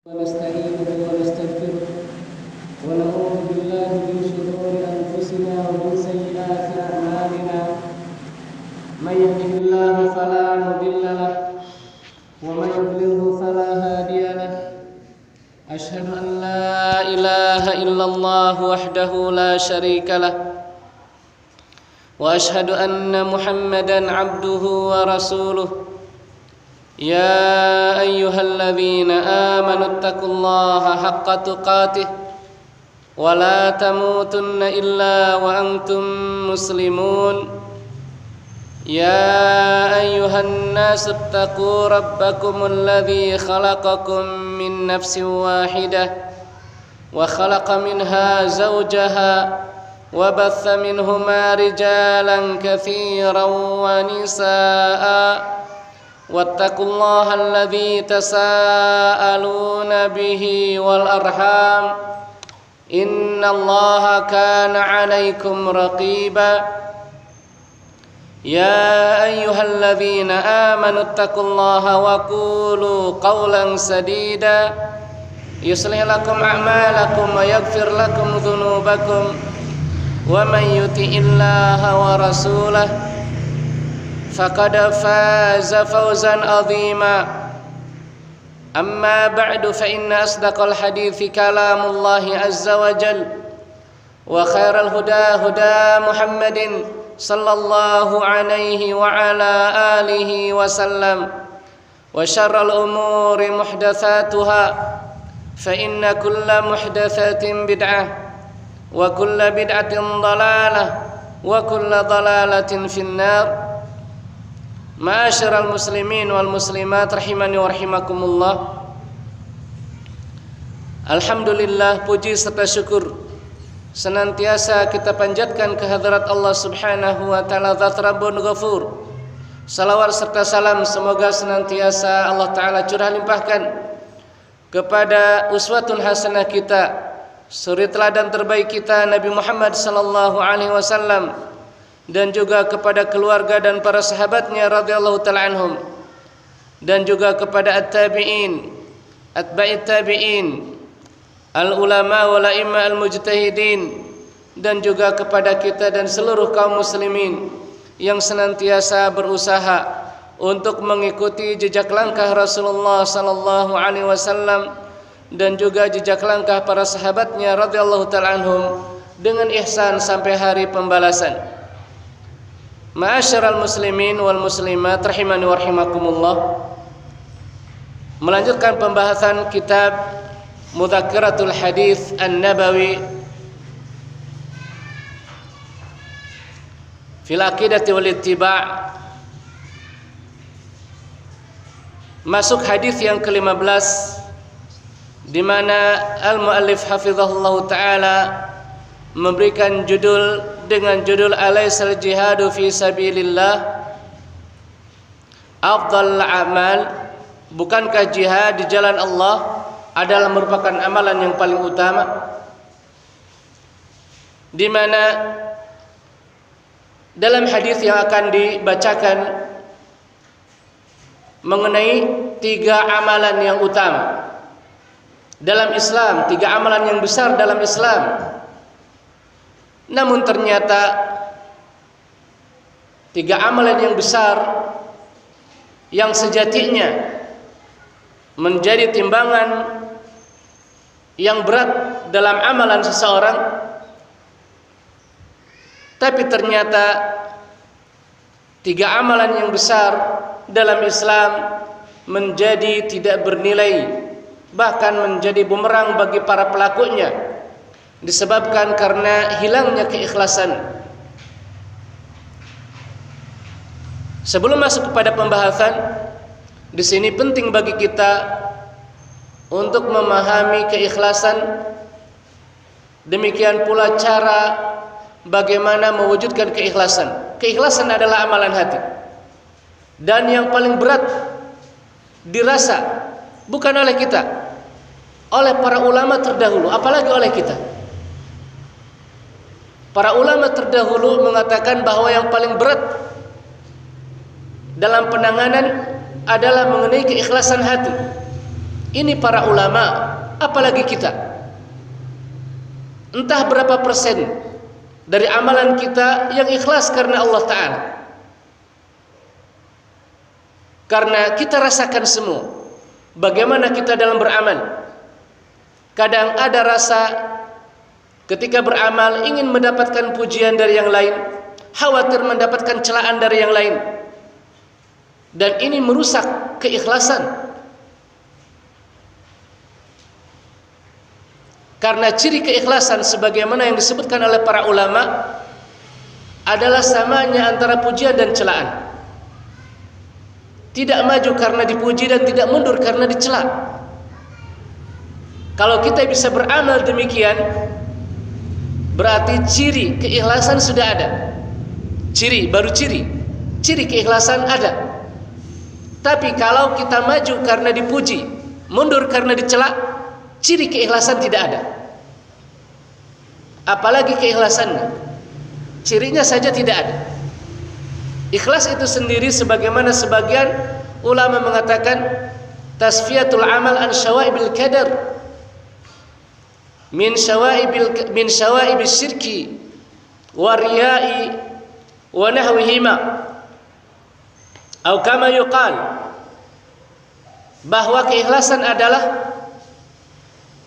ونستعينه ونستغفره ونعوذ بالله من شرور أنفسنا ومن سيئات أعمالنا من يهده الله فلا مضل له ومن يضلله فلا هادي له أشهد أن لا إله إلا الله وحده لا شريك له وأشهد أن محمدا عبده ورسوله يا أيها الذين آمنوا اتقوا الله حق تقاته ولا تموتن إلا وأنتم مسلمون يا أيها الناس اتقوا ربكم الذي خلقكم من نفس واحدة وخلق منها زوجها وبث منهما رجالا كثيرا ونساء واتقوا الله الذي تساءلون به والأرحام إن الله كان عليكم رقيبا يا أيها الذين آمنوا اتقوا الله وقولوا قولا سديدا يصلح لكم أعمالكم ويغفر لكم ذنوبكم ومن يطع الله ورسوله فقد فاز فوزا عظيما أما بعد فإن أصدق الحديث كلام الله عز وجل وخير الهدى هدى محمد صلى الله عليه وعلى آله وسلم وشر الأمور محدثاتها فإن كل محدثة بدعة وكل بدعة ضلالة وكل ضلالة في النار. Ma'asyiral muslimin wal muslimat rahimani wa rahimakumullah. Alhamdulillah, puji serta syukur senantiasa kita panjatkan kehadirat Allah Subhanahu wa taala, Zat Rabbun Ghafur. Salawat serta salam semoga senantiasa Allah taala curah limpahkan kepada uswatun hasanah kita, suri teladan terbaik kita Nabi Muhammad sallallahu alaihi wasallam, dan juga kepada keluarga dan para sahabatnya radhiyallahu ta'ala anhum, dan juga kepada at-tabi'in, atba'it tabi'in, al-ulama wal a'imma al-mujtahidin, dan juga kepada kita dan seluruh kaum muslimin yang senantiasa berusaha untuk mengikuti jejak langkah Rasulullah sallallahu alaihi wasallam dan juga jejak langkah para sahabatnya radhiyallahu ta'ala anhum dengan ihsan sampai hari pembalasan. Ma'asyiral muslimin wal muslimat rahimani wa rahimakumullah. Melanjutkan pembahasan kitab Mudzakkiratul Hadits An-Nabawi fil Aqidati wal Ittiba'. Masuk hadis yang ke-15 di mana al-muallif hafizahullahu taala memberikan judul dengan judul Alaysal jihadu fi sabilillah afdal amal, bukankah jihad di jalan Allah adalah merupakan amalan yang paling utama, di mana dalam hadis yang akan dibacakan mengenai 3 amalan yang utama dalam Islam, 3 amalan yang besar dalam Islam. Namun ternyata 3 amalan yang besar yang sejatinya menjadi timbangan yang berat dalam amalan seseorang, tapi ternyata 3 amalan yang besar dalam Islam menjadi tidak bernilai, bahkan menjadi bumerang bagi para pelakunya, disebabkan karena hilangnya keikhlasan. Sebelum masuk kepada pembahasan, di sini penting bagi kita untuk memahami keikhlasan. Demikian pula cara bagaimana mewujudkan keikhlasan. Keikhlasan adalah amalan hati, dan yang paling berat dirasa bukan oleh kita, oleh para ulama terdahulu, apalagi oleh kita. Para ulama terdahulu mengatakan bahwa yang paling berat dalam penanganan adalah mengenai keikhlasan hati. Ini para ulama, apalagi kita. Entah berapa persen dari amalan kita yang ikhlas karena Allah Ta'ala. Karena kita rasakan semua bagaimana kita dalam beramal. Kadang ada rasa ketika beramal ingin mendapatkan pujian dari yang lain, khawatir mendapatkan celaan dari yang lain, dan ini merusak keikhlasan. Karena ciri keikhlasan sebagaimana yang disebutkan oleh para ulama adalah samanya antara pujian dan celaan. Tidak maju karena dipuji dan tidak mundur karena dicela. Kalau kita bisa beramal demikian, berarti ciri keikhlasan sudah ada. Ciri keikhlasan ada. Tapi kalau kita maju karena dipuji, mundur karena dicela, ciri keikhlasan tidak ada. Apalagi keikhlasannya, cirinya saja tidak ada. Ikhlas itu sendiri sebagaimana sebagian ulama mengatakan tasfiyatul amal an syawaibil kadar min syawaibil syirki wa riya'i wa nahwihima, atau kama yuqal, bahwa keikhlasan adalah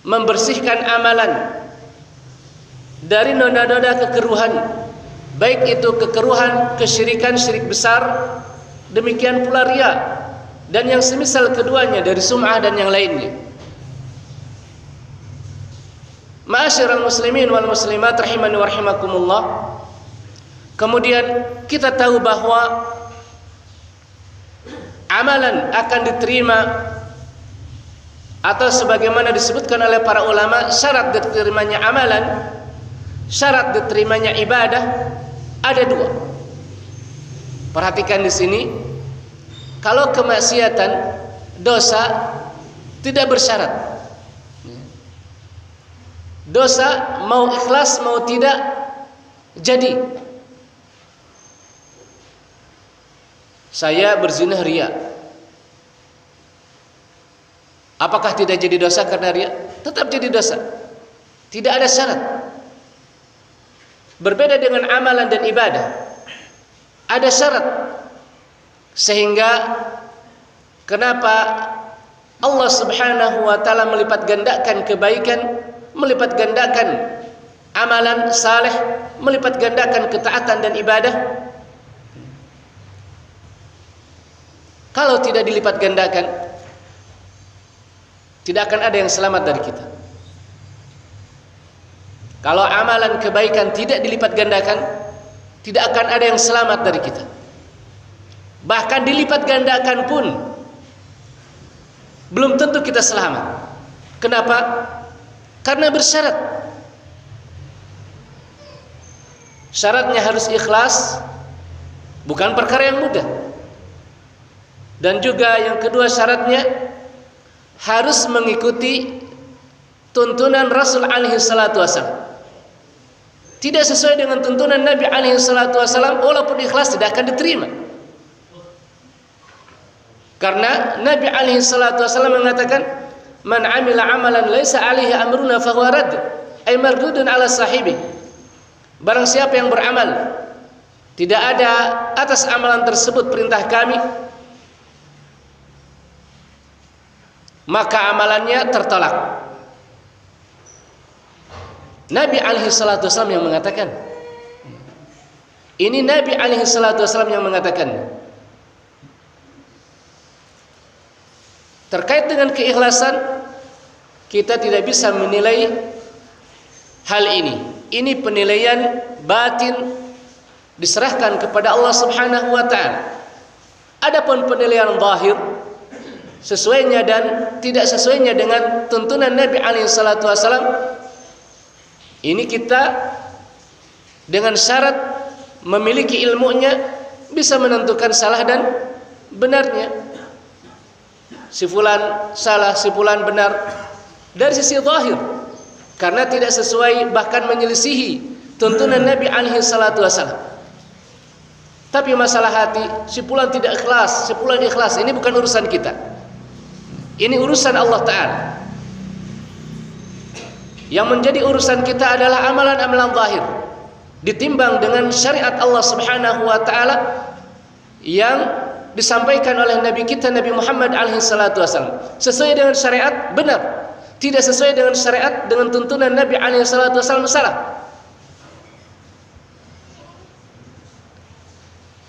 membersihkan amalan dari noda-noda kekeruhan, baik itu kekeruhan kesyirikan, syirik besar, demikian pula riya dan yang semisal keduanya dari sum'ah dan yang lainnya. Ma'asyiral muslimin wal muslimat rahimani wa rahimakumullah. Kemudian kita tahu bahwa amalan akan diterima atau sebagaimana disebutkan oleh para ulama, syarat diterimanya amalan, syarat diterimanya ibadah ada dua. Perhatikan di sini, kalau kemaksiatan, dosa tidak bersyarat. Dosa mau ikhlas mau tidak jadi. Saya berzina riya, apakah tidak jadi dosa karena riya? Tetap jadi dosa. Tidak ada syarat. Berbeda dengan amalan dan ibadah, ada syarat. Sehingga kenapa Allah Subhanahu wa taala melipat gandakan kebaikan, melipat gandakan amalan saleh, melipat gandakan ketaatan dan ibadah? Kalau tidak dilipat gandakan, tidak akan ada yang selamat dari kita. Kalau amalan kebaikan tidak dilipat gandakan, tidak akan ada yang selamat dari kita. Bahkan dilipat gandakan pun belum tentu kita selamat. Kenapa? Karena bersyarat. Syaratnya harus ikhlas, bukan perkara yang mudah. Dan juga yang kedua, syaratnya harus mengikuti tuntunan Rasul alaihi salatu wasallam. Tidak sesuai dengan tuntunan Nabi alaihi salatu wasallam, walaupun ikhlas tidak akan diterima. Karena Nabi alaihi salatu wasallam mengatakan, "Man 'amila 'amalan laisa 'alaihi amruna fahuwa radd," ay mardudun 'ala sahibi. Barang siapa yang beramal tidak ada atas amalan tersebut perintah kami, maka amalannya tertolak. Nabi alaihi salatu wasallam yang mengatakan. Ini Nabi alaihi salatu wasallam yang mengatakan. Terkait dengan keikhlasan, kita tidak bisa menilai hal ini. Ini penilaian batin, diserahkan kepada Allah Subhanahu wa taala. Adapun penilaian zahir, sesuainya dan tidak sesuainya dengan tuntunan Nabi alaihi salatu wasallam, ini kita dengan syarat memiliki ilmunya bisa menentukan salah dan benarnya. Si fulan salah, si fulan benar dari sisi zahir, karena tidak sesuai bahkan menyelisihi tuntunan Nabi alaihi salatu wasallam. Tapi masalah hati, si fulan tidak ikhlas, si fulan ikhlas, ini bukan urusan kita. Ini urusan Allah Ta'ala. Yang menjadi urusan kita adalah amalan-amalan zahir, ditimbang dengan syariat Allah Subhanahu wa Ta'ala yang disampaikan oleh Nabi kita Nabi Muhammad alaihi salatu wasallam. Sesuai dengan syariat benar, tidak sesuai dengan syariat dengan tuntunan Nabi alaihi salatu wasallam salah.